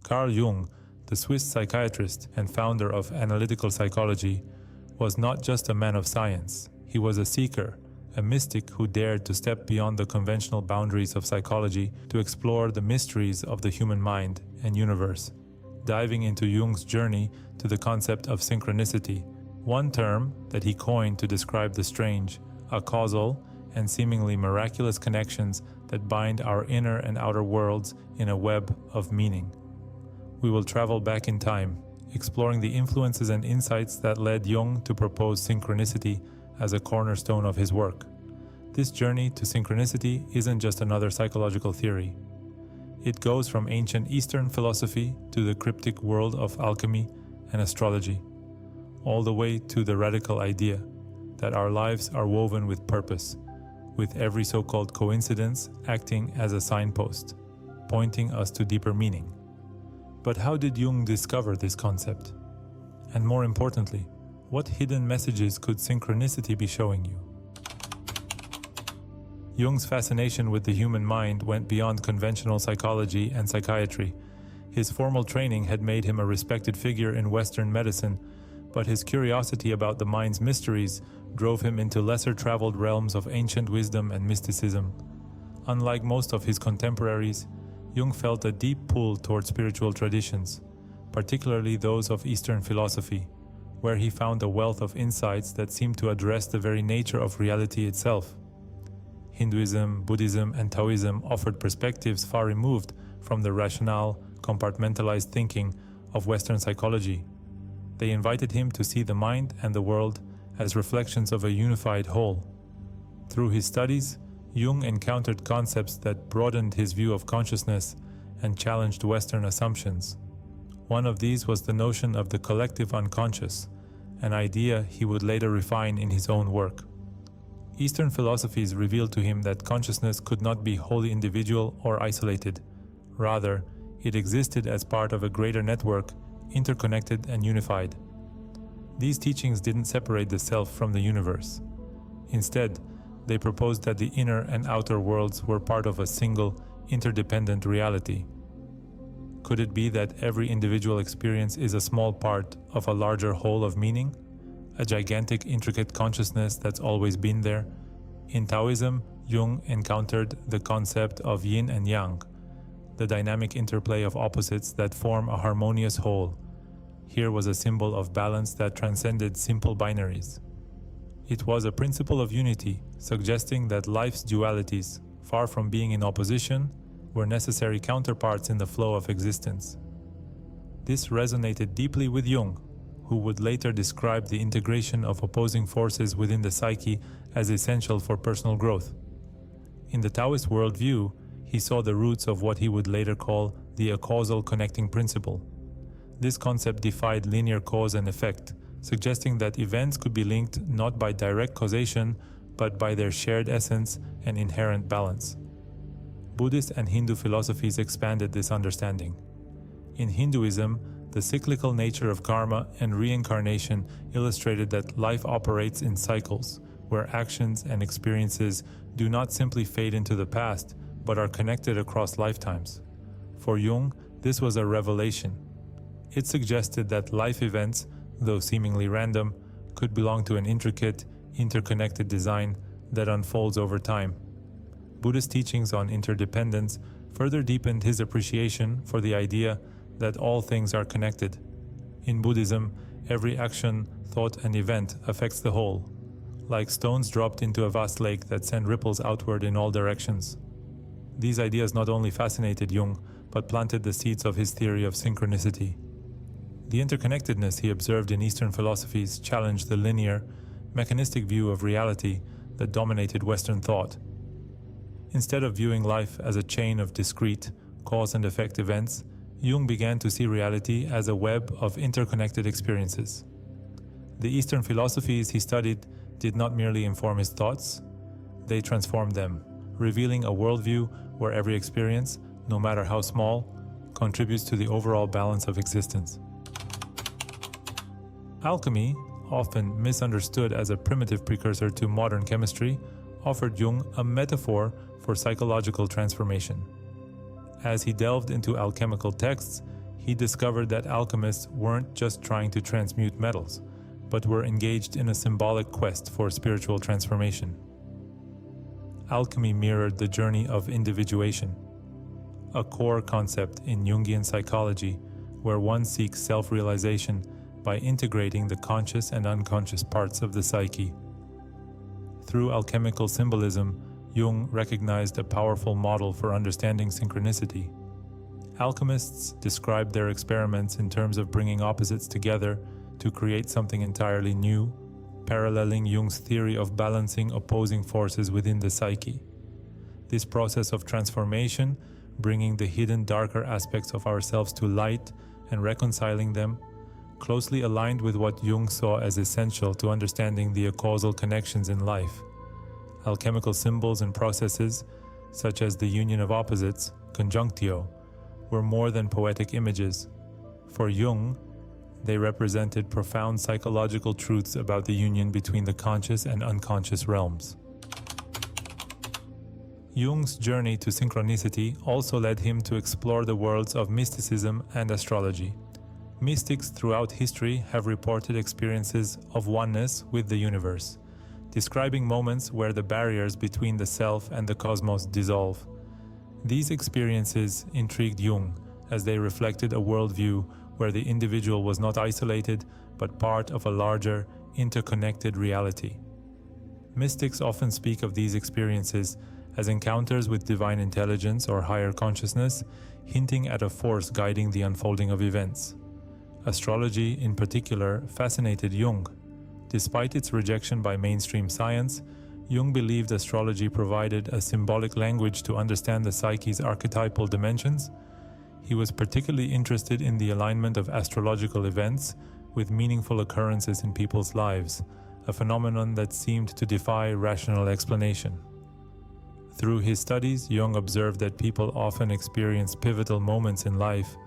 Carl Jung, the Swiss psychiatrist and founder of analytical psychology, was not just a man of science. He was a seeker, a mystic who dared to step beyond the conventional boundaries of psychology to explore the mysteries of the human mind and universe, diving into Jung's journey to the concept of synchronicity, one term that he coined to describe the strange, acausal, and seemingly miraculous connections that bind our inner and outer worlds in a web of meaning. We will travel back in time, exploring the influences and insights that led Jung to propose synchronicity as a cornerstone of his work. This journey to synchronicity isn't just another psychological theory. It goes from ancient Eastern philosophy to the cryptic world of alchemy and astrology, all the way to the radical idea that our lives are woven with purpose, with every so-called coincidence acting as a signpost, pointing us to deeper meaning. But how did Jung discover this concept? And more importantly, what hidden messages could synchronicity be showing you? Jung's fascination with the human mind went beyond conventional psychology and psychiatry. His formal training had made him a respected figure in Western medicine, but his curiosity about the mind's mysteries drove him into lesser-traveled realms of ancient wisdom and mysticism. Unlike most of his contemporaries, Jung felt a deep pull toward spiritual traditions, particularly those of Eastern philosophy, where he found a wealth of insights that seemed to address the very nature of reality itself. Hinduism, Buddhism, and Taoism offered perspectives far removed from the rational, compartmentalized thinking of Western psychology. They invited him to see the mind and the world as reflections of a unified whole. Through his studies, Jung encountered concepts that broadened his view of consciousness and challenged Western assumptions. One of these was the notion of the collective unconscious, an idea he would later refine in his own work. Eastern philosophies revealed to him that consciousness could not be wholly individual or isolated. Rather, it existed as part of a greater network, interconnected and unified. These teachings didn't separate the self from the universe. Instead, they proposed that the inner and outer worlds were part of a single, interdependent reality. Could it be that every individual experience is a small part of a larger whole of meaning? A gigantic, intricate consciousness that's always been there? In Taoism, Jung encountered the concept of yin and yang, the dynamic interplay of opposites that form a harmonious whole. Here was a symbol of balance that transcended simple binaries. It was a principle of unity, suggesting that life's dualities, far from being in opposition, were necessary counterparts in the flow of existence. This resonated deeply with Jung, who would later describe the integration of opposing forces within the psyche as essential for personal growth. In the Taoist worldview, he saw the roots of what he would later call the Acausal Connecting principle. This concept defied linear cause and effect, suggesting that events could be linked not by direct causation, but by their shared essence and inherent balance. Buddhist and Hindu philosophies expanded this understanding. In Hinduism, the cyclical nature of karma and reincarnation illustrated that life operates in cycles, where actions and experiences do not simply fade into the past, but are connected across lifetimes. For Jung, this was a revelation. It suggested that life events, though seemingly random, could belong to an intricate, interconnected design that unfolds over time. Buddhist teachings on interdependence further deepened his appreciation for the idea that all things are connected. In Buddhism, every action, thought, and event affects the whole, like stones dropped into a vast lake that send ripples outward in all directions. These ideas not only fascinated Jung, but planted the seeds of his theory of synchronicity. The interconnectedness he observed in Eastern philosophies challenged the linear, mechanistic view of reality that dominated Western thought. Instead of viewing life as a chain of discrete, cause and effect events, Jung began to see reality as a web of interconnected experiences. The Eastern philosophies he studied did not merely inform his thoughts, they transformed them, revealing a worldview where every experience, no matter how small, contributes to the overall balance of existence. Alchemy, often misunderstood as a primitive precursor to modern chemistry, offered Jung a metaphor for psychological transformation. As he delved into alchemical texts, he discovered that alchemists weren't just trying to transmute metals, but were engaged in a symbolic quest for spiritual transformation. Alchemy mirrored the journey of individuation, a core concept in Jungian psychology where one seeks self-realization by integrating the conscious and unconscious parts of the psyche. Through alchemical symbolism, Jung recognized a powerful model for understanding synchronicity. Alchemists described their experiments in terms of bringing opposites together to create something entirely new, paralleling Jung's theory of balancing opposing forces within the psyche. This process of transformation, bringing the hidden darker aspects of ourselves to light and reconciling them, closely aligned with what Jung saw as essential to understanding the acausal connections in life. Alchemical symbols and processes, such as the union of opposites, conjunctio, were more than poetic images. For Jung, they represented profound psychological truths about the union between the conscious and unconscious realms. Jung's journey to synchronicity also led him to explore the worlds of mysticism and astrology. Mystics throughout history have reported experiences of oneness with the universe, describing moments where the barriers between the self and the cosmos dissolve. These experiences intrigued Jung as they reflected a worldview where the individual was not isolated but part of a larger, interconnected reality. Mystics often speak of these experiences as encounters with divine intelligence or higher consciousness, hinting at a force guiding the unfolding of events. Astrology, in particular, fascinated Jung. Despite its rejection by mainstream science, Jung believed astrology provided a symbolic language to understand the psyche's archetypal dimensions. He was particularly interested in the alignment of astrological events with meaningful occurrences in people's lives, a phenomenon that seemed to defy rational explanation. Through his studies, Jung observed that people often experience pivotal moments in life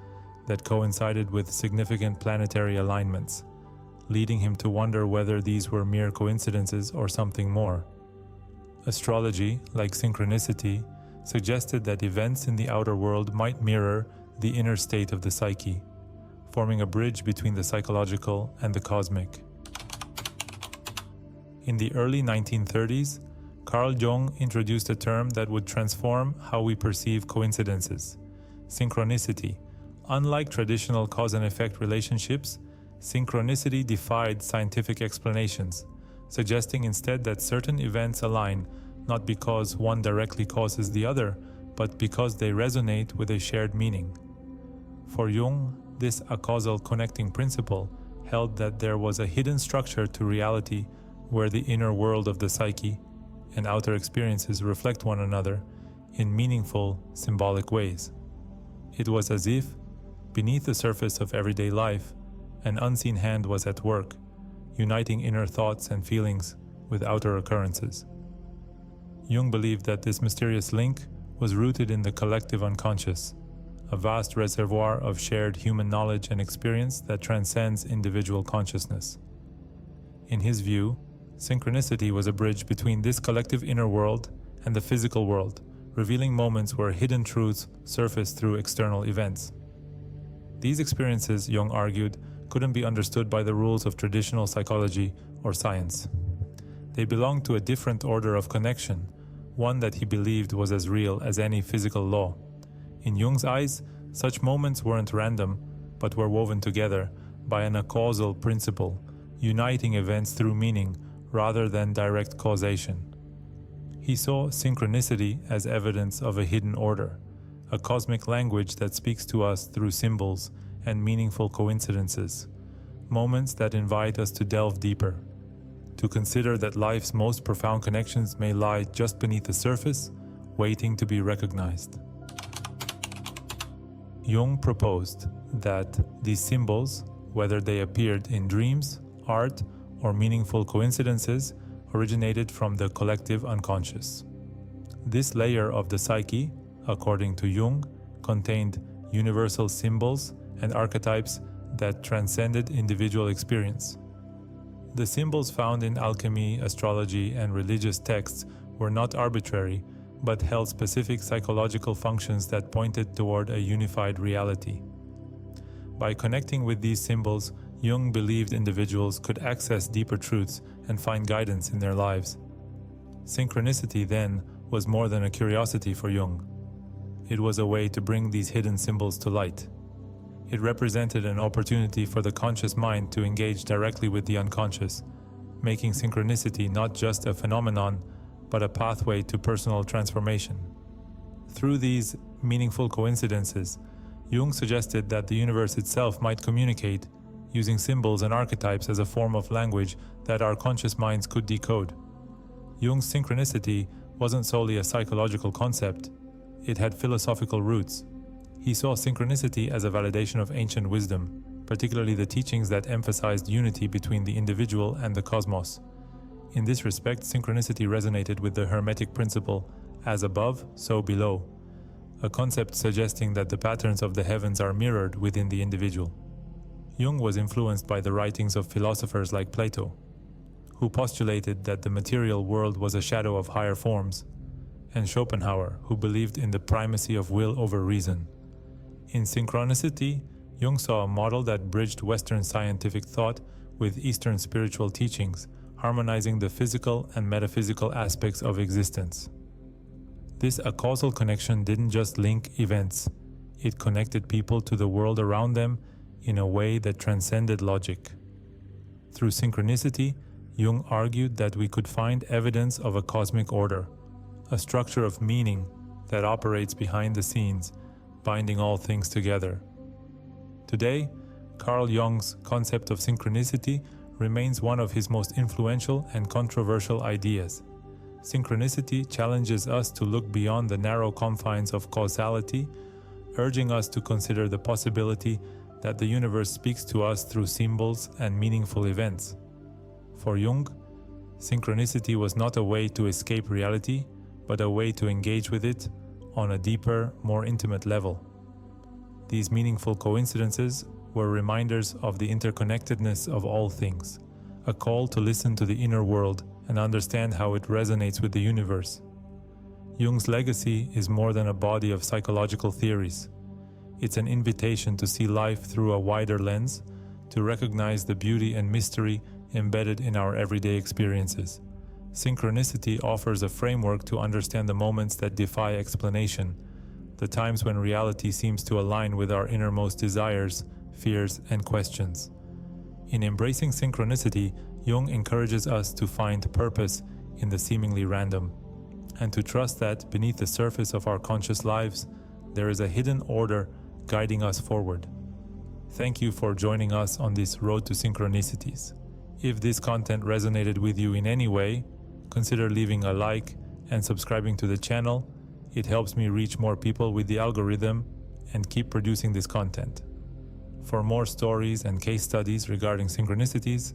that coincided with significant planetary alignments, leading him to wonder whether these were mere coincidences or something more. Astrology, like synchronicity, suggested that events in the outer world might mirror the inner state of the psyche, forming a bridge between the psychological and the cosmic. In the early 1930s, Carl Jung introduced a term that would transform how we perceive coincidences: synchronicity. Unlike traditional cause and effect relationships, synchronicity defied scientific explanations, suggesting instead that certain events align not because one directly causes the other, but because they resonate with a shared meaning. For Jung, this acausal connecting principle held that there was a hidden structure to reality where the inner world of the psyche and outer experiences reflect one another in meaningful, symbolic ways. It was as if, beneath the surface of everyday life, an unseen hand was at work, uniting inner thoughts and feelings with outer occurrences. Jung believed that this mysterious link was rooted in the collective unconscious, a vast reservoir of shared human knowledge and experience that transcends individual consciousness. In his view, synchronicity was a bridge between this collective inner world and the physical world, revealing moments where hidden truths surface through external events. These experiences, Jung argued, couldn't be understood by the rules of traditional psychology or science. They belonged to a different order of connection, one that he believed was as real as any physical law. In Jung's eyes, such moments weren't random, but were woven together by an acausal principle, uniting events through meaning rather than direct causation. He saw synchronicity as evidence of a hidden order, a cosmic language that speaks to us through symbols and meaningful coincidences, moments that invite us to delve deeper, to consider that life's most profound connections may lie just beneath the surface, waiting to be recognized. Jung proposed that these symbols, whether they appeared in dreams, art, or meaningful coincidences, originated from the collective unconscious. This layer of the psyche, according to Jung, contained universal symbols and archetypes that transcended individual experience. The symbols found in alchemy, astrology, and religious texts were not arbitrary, but held specific psychological functions that pointed toward a unified reality. By connecting with these symbols, Jung believed individuals could access deeper truths and find guidance in their lives. Synchronicity, then, was more than a curiosity for Jung. It was a way to bring these hidden symbols to light. It represented an opportunity for the conscious mind to engage directly with the unconscious, making synchronicity not just a phenomenon, but a pathway to personal transformation. Through these meaningful coincidences, Jung suggested that the universe itself might communicate, using symbols and archetypes as a form of language that our conscious minds could decode. Jung's synchronicity wasn't solely a psychological concept, it had philosophical roots. He saw synchronicity as a validation of ancient wisdom, particularly the teachings that emphasized unity between the individual and the cosmos. In this respect, synchronicity resonated with the Hermetic principle, as above, so below, a concept suggesting that the patterns of the heavens are mirrored within the individual. Jung was influenced by the writings of philosophers like Plato, who postulated that the material world was a shadow of higher forms, and Schopenhauer, who believed in the primacy of will over reason. In Synchronicity, Jung saw a model that bridged Western scientific thought with Eastern spiritual teachings, harmonizing the physical and metaphysical aspects of existence. This Acausal connection didn't just link events, it connected people to the world around them in a way that transcended logic. Through synchronicity, Jung argued that we could find evidence of a cosmic order, a structure of meaning that operates behind the scenes, binding all things together. Today, Carl Jung's concept of synchronicity remains one of his most influential and controversial ideas. Synchronicity challenges us to look beyond the narrow confines of causality, urging us to consider the possibility that the universe speaks to us through symbols and meaningful events. For Jung, synchronicity was not a way to escape reality, but a way to engage with it on a deeper, more intimate level. These meaningful coincidences were reminders of the interconnectedness of all things, a call to listen to the inner world and understand how it resonates with the universe. Jung's legacy is more than a body of psychological theories. It's an invitation to see life through a wider lens, to recognize the beauty and mystery embedded in our everyday experiences. Synchronicity offers a framework to understand the moments that defy explanation, the times when reality seems to align with our innermost desires, fears, and questions. In embracing synchronicity, Jung encourages us to find purpose in the seemingly random, and to trust that beneath the surface of our conscious lives, there is a hidden order guiding us forward. Thank you for joining us on this road to synchronicities. If this content resonated with you in any way, consider leaving a like and subscribing to the channel. It helps me reach more people with the algorithm and keep producing this content. For more stories and case studies regarding synchronicities,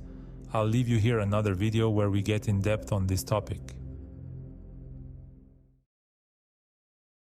I'll leave you here another video where we get in depth on this topic.